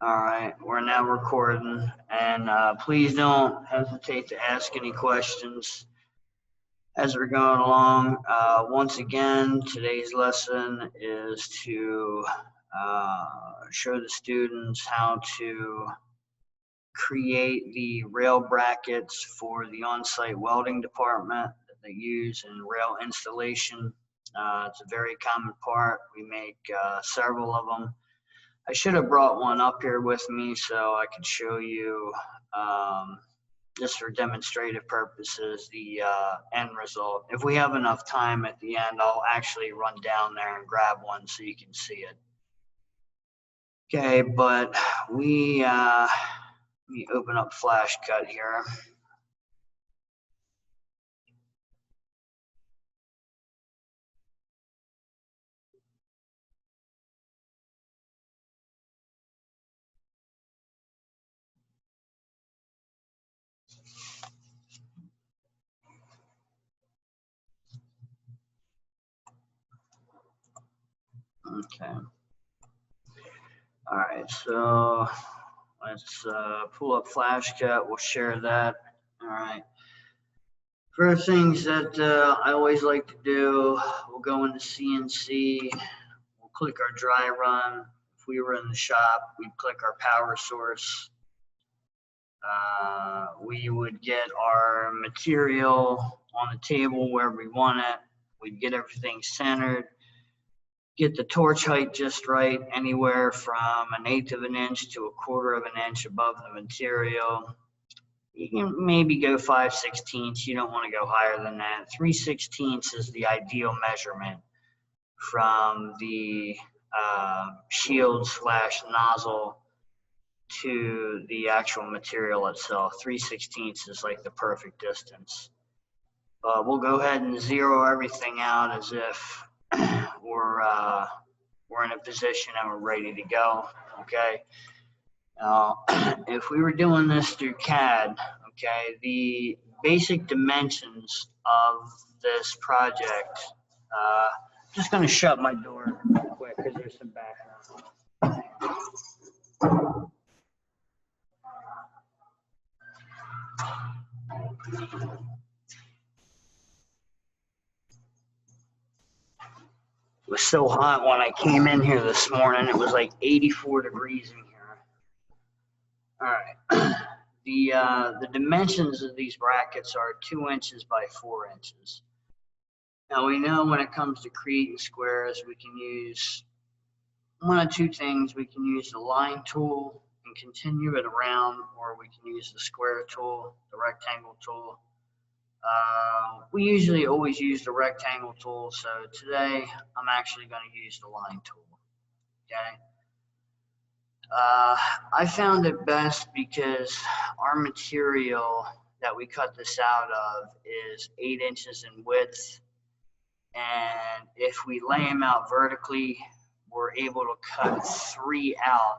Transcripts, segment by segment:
All right, we're now recording, and please don't hesitate to ask any questions as we're going along. Once again, today's lesson is to show the students how to create the rail brackets for the on-site welding department that they use in rail installation. It's a very common part. We make several of them. I should have brought one up here with me so I could show you, just for demonstrative purposes, the end result. If we have enough time at the end, I'll actually run down there and grab one so you can see it. Okay, but let me open up FlashCut here. Okay. All right, so let's pull up FlashCut. We'll share that. All right. For things that I always like to do, we'll go into CNC. We'll click our dry run. If we were in the shop, we'd click our power source. We would get our material on the table where we want it. We'd get everything centered. Get the torch height just right, anywhere from 1/8 of an inch to 1/4 of an inch above the material. You can maybe go 5/16. You don't want to go higher than that. 3/16 is the ideal measurement from the shield / nozzle to the actual material itself. 3/16 is like the perfect distance. We'll go ahead and zero everything out as if we're in a position and we're ready to go. Okay. Now, if we were doing this through CAD, okay, the basic dimensions of this project, I'm just going to shut my door real quick because there's some background. It was so hot when I came in here this morning. It was like 84 degrees in here. All right. The dimensions of these brackets are 2 inches by 4 inches. Now we know when it comes to creating squares, we can use one of two things. We can use the line tool and continue it around, or we can use the square tool, the rectangle tool. We usually always use the rectangle tool, so today I'm actually going to use the line tool. Okay. I found it best because our material that we cut this out of is 8 inches in width, and if we lay them out vertically, we're able to cut 3 out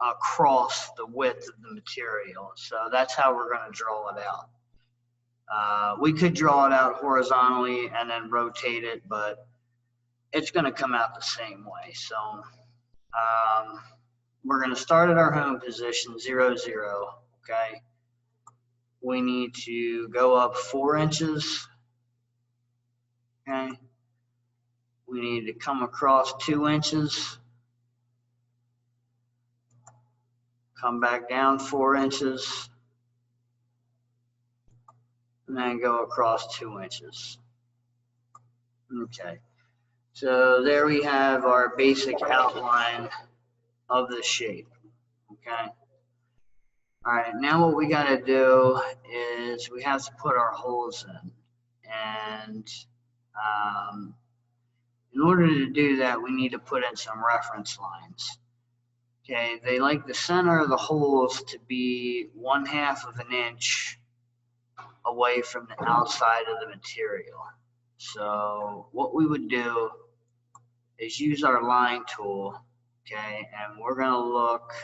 across the width of the material. So that's how we're going to draw it out. We could draw it out horizontally and then rotate it, but it's going to come out the same way. So we're going to start at our home position, 0, 0, okay? We need to go up 4 inches, okay? We need to come across 2 inches, come back down 4 inches, and then go across 2 inches. Okay, so there we have our basic outline of the shape. Okay. All right, now what we got to do is we have to put our holes in, and in order to do that, we need to put in some reference lines. Okay, they like the center of the holes to be 1/2 of an inch away from the outside of the material. So what we would do is use our line tool, okay, and we're going to look,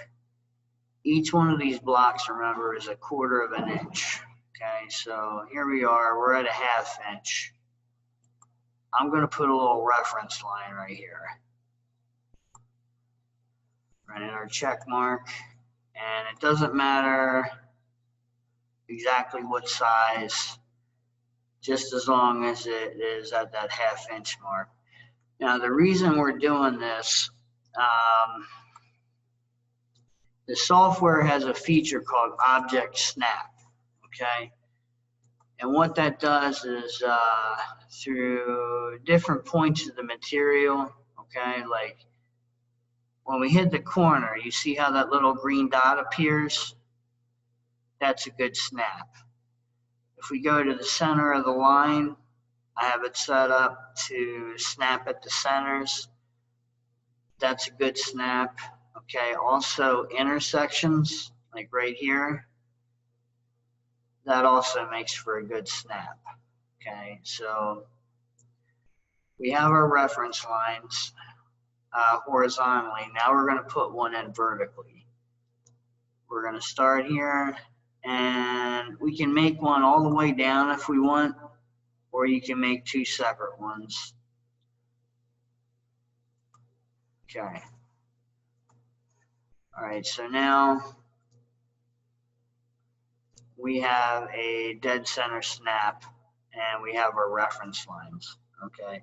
each one of these blocks, remember, is 1/4 of an inch. Okay, so here we are, we're at 1/2 inch. I'm going to put a little reference line right here. our check mark, and it doesn't matter exactly what size, just as long as it is at that 1/2 inch mark. Now, the reason we're doing this, the software has a feature called Object Snap, okay? And what that does is through different points of the material, okay, like when we hit the corner, you see how that little green dot appears? That's a good snap. If we go to the center of the line, I have it set up to snap at the centers. That's a good snap. Okay, also intersections, like right here, that also makes for a good snap. Okay, so we have our reference lines horizontally. Now we're going to put one in vertically. We're going to start here, and we can make one all the way down if we want, or you can make 2 separate ones. Okay. All right, so now we have a dead center snap, and we have our reference lines. Okay.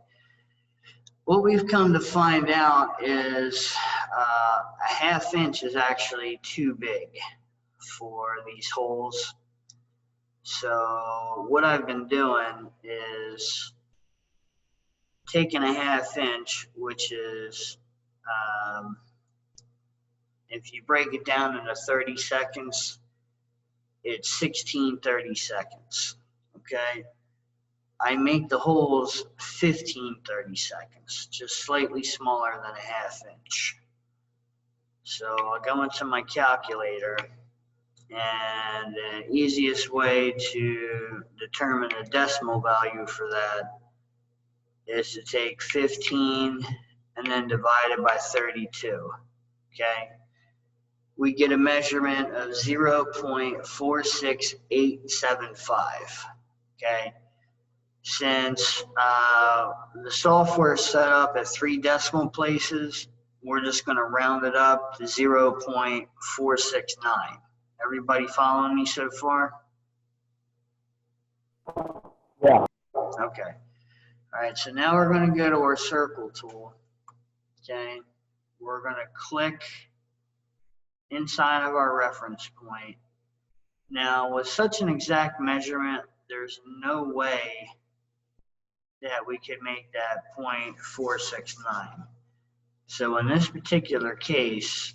What we've come to find out is a 1/2 inch is actually too big for these holes. So what I've been doing is taking a 1/2 inch, which is, if you break it down into 30 seconds, it's 16 30-seconds, okay? I make the holes 15 30 seconds, just slightly smaller than a 1/2 inch. So I'll go into my calculator, and the easiest way to determine the decimal value for that is to take 15 and then divide it by 32, okay? We get a measurement of 0.46875, okay? Since the software is set up at 3 decimal places, we're just going to round it up to 0.469. Everybody following me so far? Yeah. Okay. All right, so now we're going to go to our circle tool, okay? We're going to click inside of our reference point. Now, with such an exact measurement, there's no way that we could make that 0.469. So in this particular case,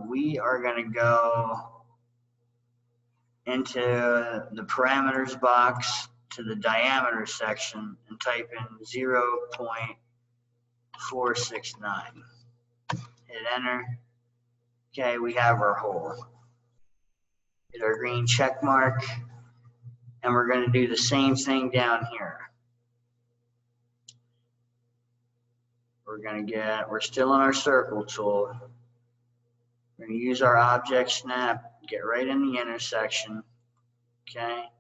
we are going to go into the parameters box to the diameter section and type in 0.469. Hit enter. Okay, we have our hole. Hit our green check mark, and we're going to do the same thing down here. We're still in our circle tool. We're going to use our object snap, get right in the intersection, okay?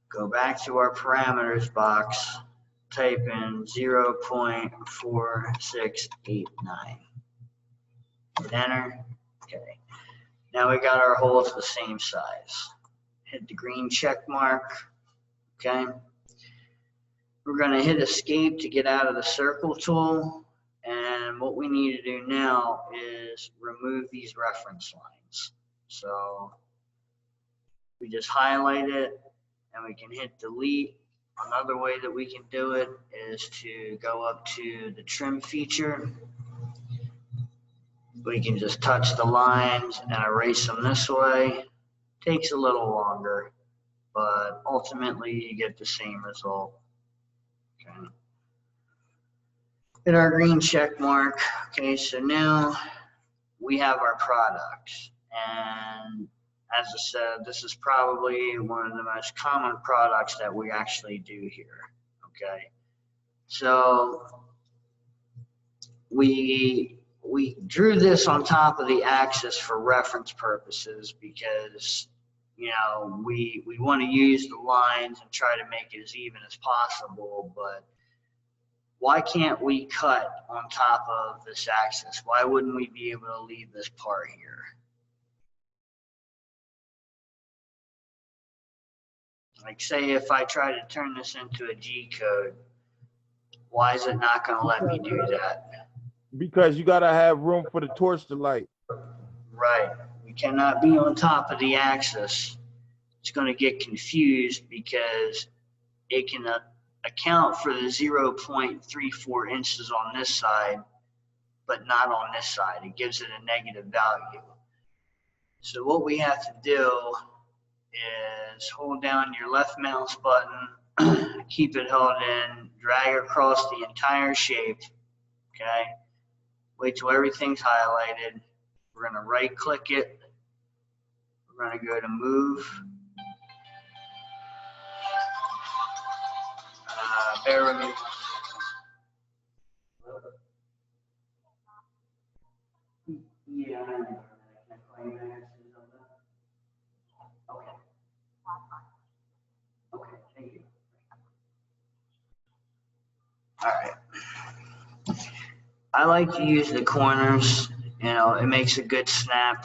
Go back to our parameters box, type in 0.4689. Hit enter, okay. Now we got our holes the same size. Hit the green check mark, okay? We're going to hit escape to get out of the circle tool, and what we need to do now is remove these reference lines. So we just highlight it, and we can hit delete. Another way that we can do it is to go up to the trim feature. We can just touch the lines and erase them this way. Takes a little longer, but ultimately you get the same result. Okay. Hit our green check mark. Okay, so now we have our product. And as I said, this is probably one of the most common products that we actually do here. Okay, so we drew this on top of the axis for reference purposes because, you know, we want to use the lines and try to make it as even as possible, but why can't we cut on top of this axis? Why wouldn't we be able to leave this part here? Like say if I try to turn this into a G-code, why is it not going to let me do that? Because you gotta have room for the torch to light. Right. We cannot be on top of the axis. It's going to get confused because it can account for the 0.34 inches on this side, but not on this side. It gives it a negative value. So what we have to do is hold down your left mouse button, keep it held in, drag across the entire shape, okay? Wait till everything's highlighted. We're gonna right click it. We're gonna go to move. Bear with me. Yeah, I know. Okay. Okay, thank you. All right. I like to use the corners, you know, it makes a good snap.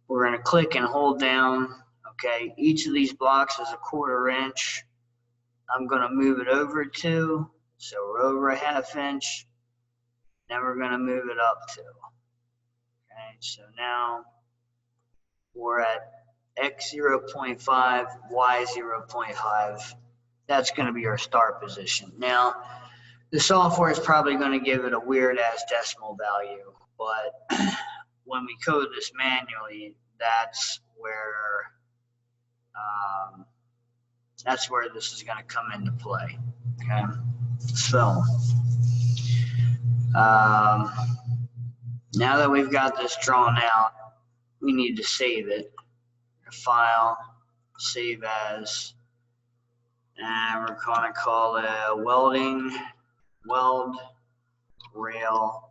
We're gonna click and hold down, okay? Each of these blocks is a 1/4 inch. I'm gonna move it over 2, so we're over a 1/2 inch. Then we're gonna move it up 2. Okay, so now we're at X 0.5, Y 0.5. That's gonna be our start position. Now, the software is probably gonna give it a weird ass decimal value, but when we code this manually, that's where this is going to come into play. Okay, so now that we've got this drawn out, we need to save it. File, save as, and we're going to call it welding, weld, rail,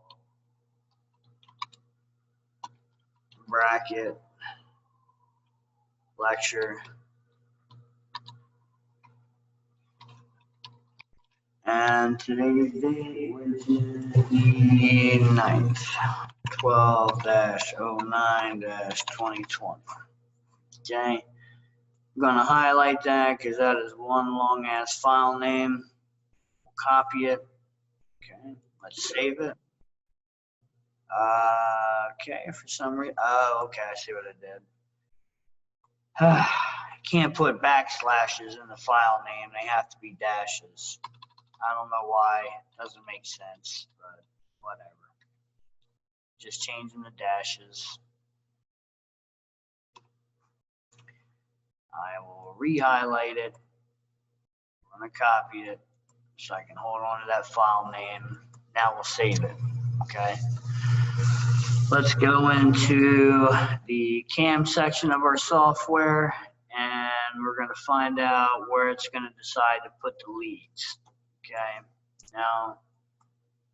bracket, lecture, and today's date, which is the 9th, 12-09-2020. Okay, I'm gonna highlight that because that is one long ass file name. Copy it. Okay, let's save it. Okay, for some reason, oh, okay, I see what I did. Can't put backslashes in the file name, they have to be dashes. I don't know why, it doesn't make sense, but whatever. Just changing the dashes. I will re-highlight it. I'm gonna copy it so I can hold on to that file name. Now we'll save it, okay? Let's go into the CAM section of our software and we're gonna find out where it's gonna decide to put the leads, okay? Now,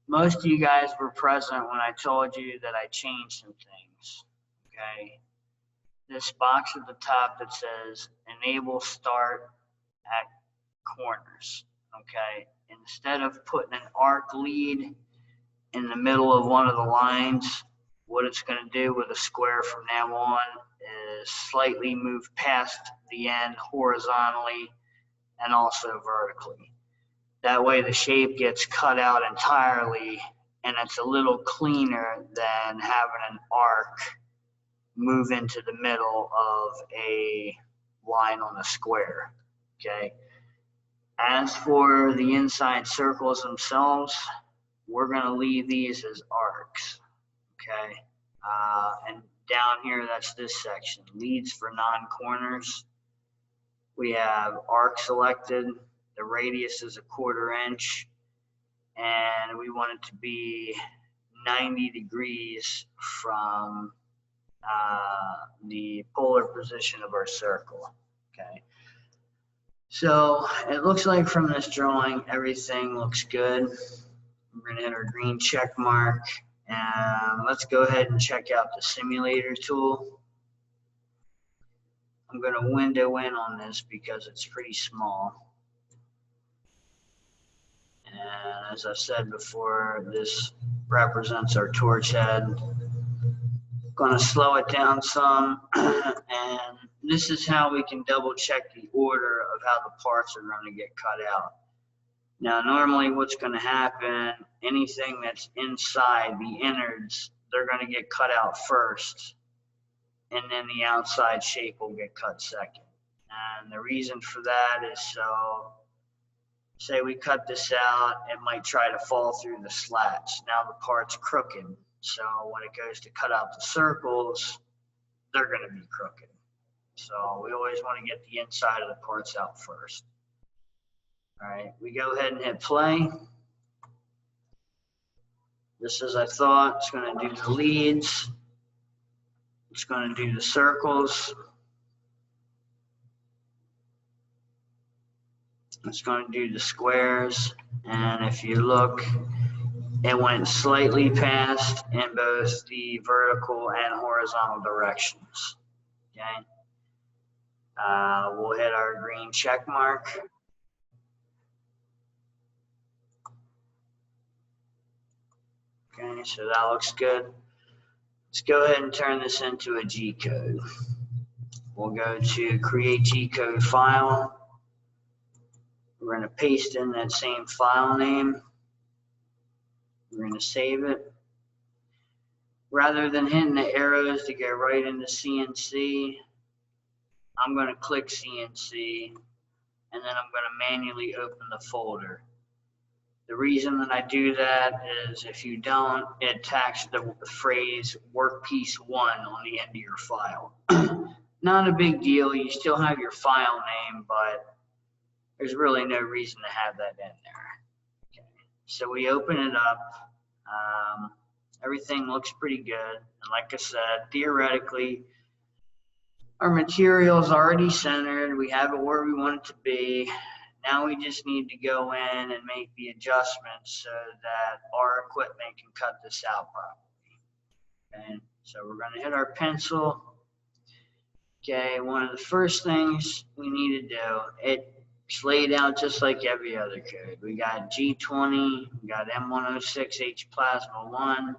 most of you guys were present when I told you that I changed some things, okay? This box at the top that says enable start at corners, okay? Instead of putting an arc lead in the middle of one of the lines, what it's going to do with a square from now on is slightly move past the end horizontally and also vertically. That way the shape gets cut out entirely and it's a little cleaner than having an arc move into the middle of a line on a square, okay? As for the inside circles themselves, we're going to leave these as arcs, okay? And down here, that's this section, leads for non-corners. We have arc selected, the radius is a 1/4 inch, and we want it to be 90 degrees from the polar position of our circle, okay? So it looks like from this drawing, everything looks good. We're gonna hit our green check mark and let's go ahead and check out the simulator tool. I'm gonna window in on this because it's pretty small. And as I said before, this represents our torch head. Going to slow it down some, and this is how we can double check the order of how the parts are going to get cut out. Now, normally what's going to happen, anything that's inside the innards, they're going to get cut out first, and then the outside shape will get cut second. And the reason for that is so, say we cut this out, it might try to fall through the slats. Now the part's crooked. So when it goes to cut out the circles, they're going to be crooked. So we always want to get the inside of the parts out first. All right, we go ahead and hit play. Just as I thought, it's going to do the leads. It's going to do the circles. It's going to do the squares. And if you look, it went slightly past in both the vertical and horizontal directions. Okay. We'll hit our green check mark. Okay, so that looks good. Let's go ahead and turn this into a Gcode. We'll go to create Gcode file. We're going to paste in that same file name. We're going to save it. Rather than hitting the arrows to go right into CNC, I'm going to click CNC, and then I'm going to manually open the folder. The reason that I do that is if you don't, it attacks the phrase workpiece 1 on the end of your file. Not a big deal. You still have your file name, but there's really no reason to have that in there. Okay. So we open it up. Everything looks pretty good. And like I said, theoretically, our material is already centered. We have it where we want it to be. Now we just need to go in and make the adjustments so that our equipment can cut this out properly. Okay, so we're going to hit our pencil. Okay, one of the first things we need to do, it's laid out just like every other code. We got G20, we got M106H plasma 1,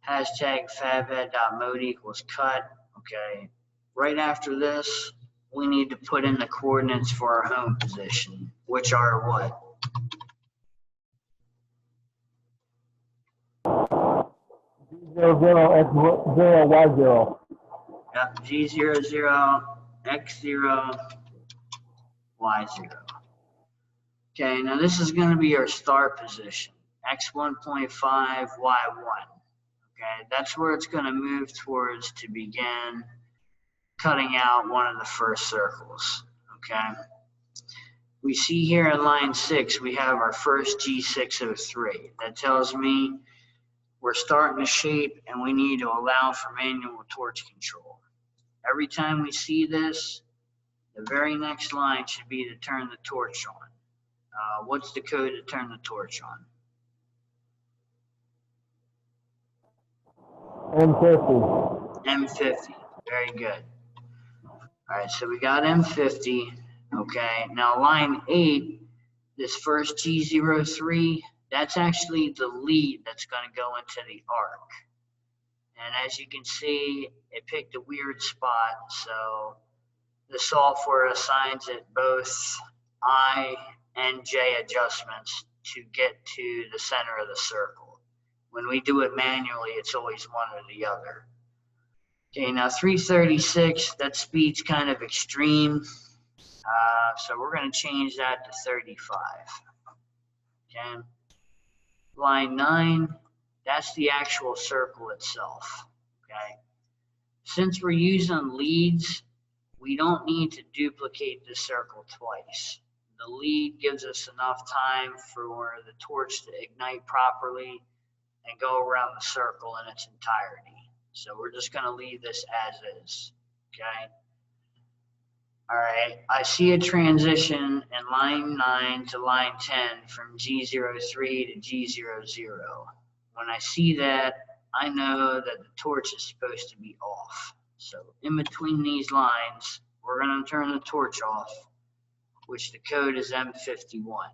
hashtag fabhead.mode equals cut. Okay, right after this, we need to put in the coordinates for our home position, which are what? 00X0Y0. Yep, G00, X0, Y0. Okay, now this is going to be our start position, X1.5, Y1. Okay, that's where it's going to move towards to begin cutting out one of the first circles. Okay, we see here in line 6 we have our first G603. That tells me we're starting to shape and we need to allow for manual torch control. Every time we see this, the very next line should be to turn the torch on. What's the code to turn the torch on? M50. M50. Very good. All right, so we got M50. Okay, now line 8, this first G03, that's actually the lead that's going to go into the arc. And as you can see, it picked a weird spot, so the software assigns it both I and J adjustments to get to the center of the circle. When we do it manually, it's always one or the other. Okay, now 336, that speed's kind of extreme, so we're going to change that to 35. Okay, line 9, that's the actual circle itself. Okay, since we're using leads, we don't need to duplicate the circle twice. The lead gives us enough time for the torch to ignite properly and go around the circle in its entirety. So we're just going to leave this as is. Okay. All right. I see a transition in line 9 to line 10 from G03 to G00. When I see that, I know that the torch is supposed to be off. So in between these lines, we're going to turn the torch off, which the code is M51.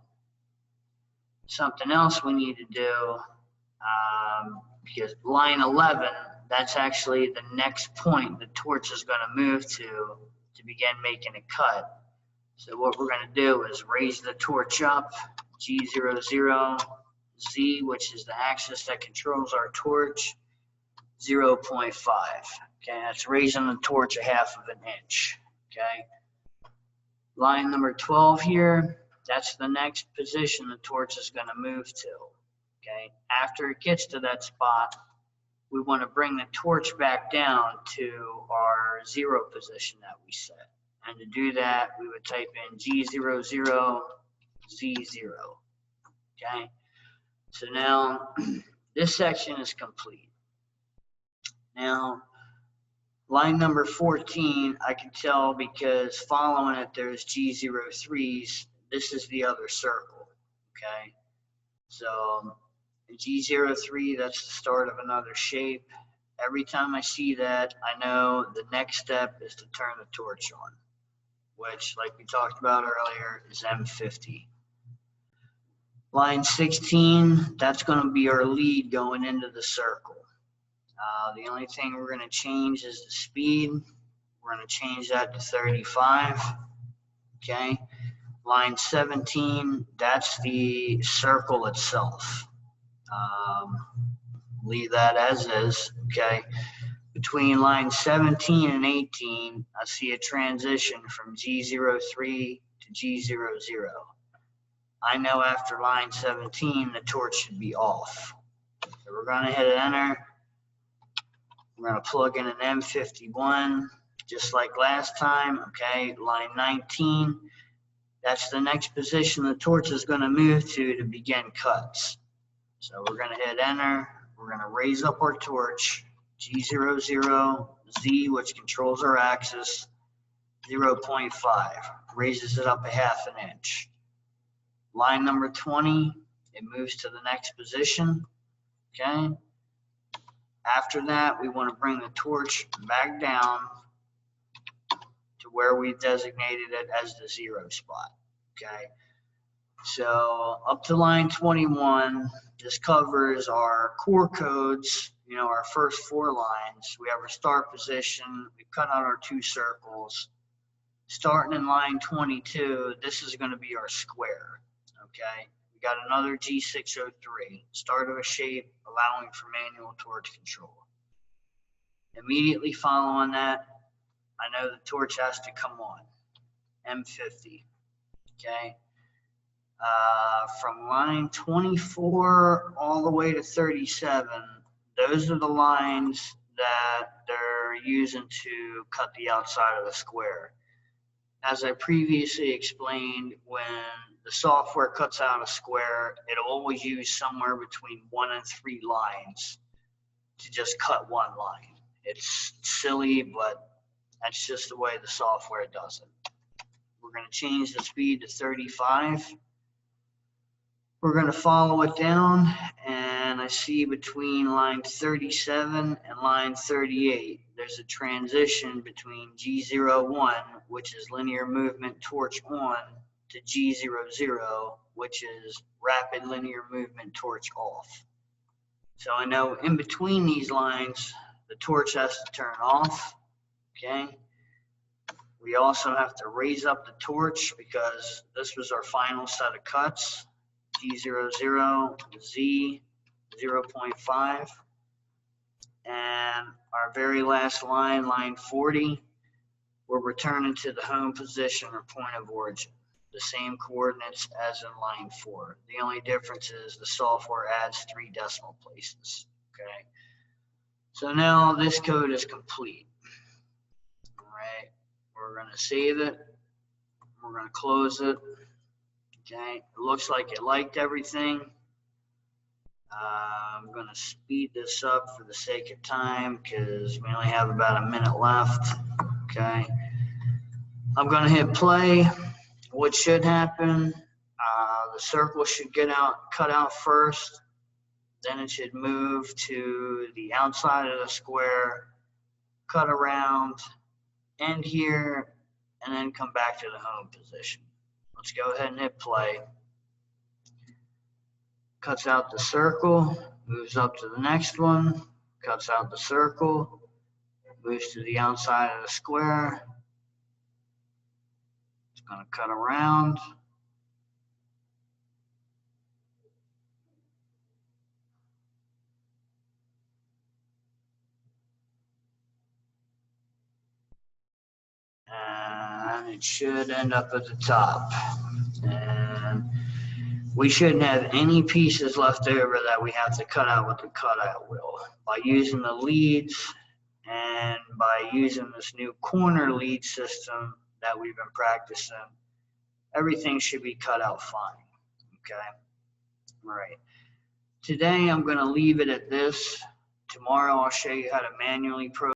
Something else we need to do, because line 11, that's actually the next point the torch is going to move to begin making a cut. So what we're going to do is raise the torch up, G00, Z, which is the axis that controls our torch, 0.5. Okay, that's raising the torch a half of an inch. Okay, line number 12 here, that's the next position the torch is going to move to. Okay, after it gets to that spot, we want to bring the torch back down to our 0 position that we set. And to do that, we would type in G00, Z0. Okay, so now this section is complete. Now, line number 14, I can tell because following it, there's G03s. This is the other circle, okay? So G03, that's the start of another shape. Every time I see that, I know the next step is to turn the torch on, which, like we talked about earlier, is M50. Line 16, that's going to be our lead going into the circle. The only thing we're going to change is the speed. We're going to change that to 35. Okay. Line 17, that's the circle itself. Leave that as is. Okay. Between line 17 and 18, I see a transition from G03 to G00. I know after line 17, the torch should be off. So we're going to hit enter. We're going to plug in an M51, just like last time. Okay, line 19, that's the next position the torch is going to move to begin cuts. So we're going to hit enter. We're going to raise up our torch, G00, Z, which controls our axis, 0.5, raises it up a half an inch. Line number 20, it moves to the next position. Okay. After that, we want to bring the torch back down to where we designated it as the 0 spot. Okay. So up to line 21, this covers our core codes, you know, our first 4 lines. We have our start position. We cut out our 2 circles. Starting in line 22, this is going to be our square. Okay. We got another G603, start of a shape, allowing for manual torch control. Immediately following that, I know the torch has to come on, M50, okay? From line 24 all the way to 37, those are the lines that they're using to cut the outside of the square. As I previously explained, when the software cuts out a square, it'll always use somewhere between 1 and 3 lines to just cut 1 line. It's silly, but that's just the way the software does it. We're going to change the speed to 35. We're going to follow it down, and I see between line 37 and line 38, there's a transition between G01, which is linear movement torch on, to G00, which is rapid linear movement torch off. So I know in between these lines, the torch has to turn off, okay? We also have to raise up the torch because this was our final set of cuts. G00, Z, 0.5. And our very last line, line 40, we're returning to the home position or point of origin. The same coordinates as in line 4. The only difference is the software adds 3 decimal places, okay? So now this code is complete. All right, we're gonna save it. We're gonna close it. Okay, it looks like it liked everything. I'm going to speed this up for the sake of time because we only have about a minute left. Okay, I'm going to hit play. What should happen, the circle should cut out first. Then it should move to the outside of the square, cut around, end here, and then come back to the home position. Let's go ahead and hit play. cuts out the circle, moves up to the next one, cuts out the circle, moves to the outside of the square. It's going to cut around. And it should end up at the top. And we shouldn't have any pieces left over that we have to cut out with the cutout wheel. By using the leads and by using this new corner lead system that we've been practicing, everything should be cut out fine. Okay? All right. Today I'm going to leave it at this. Tomorrow I'll show you how to manually program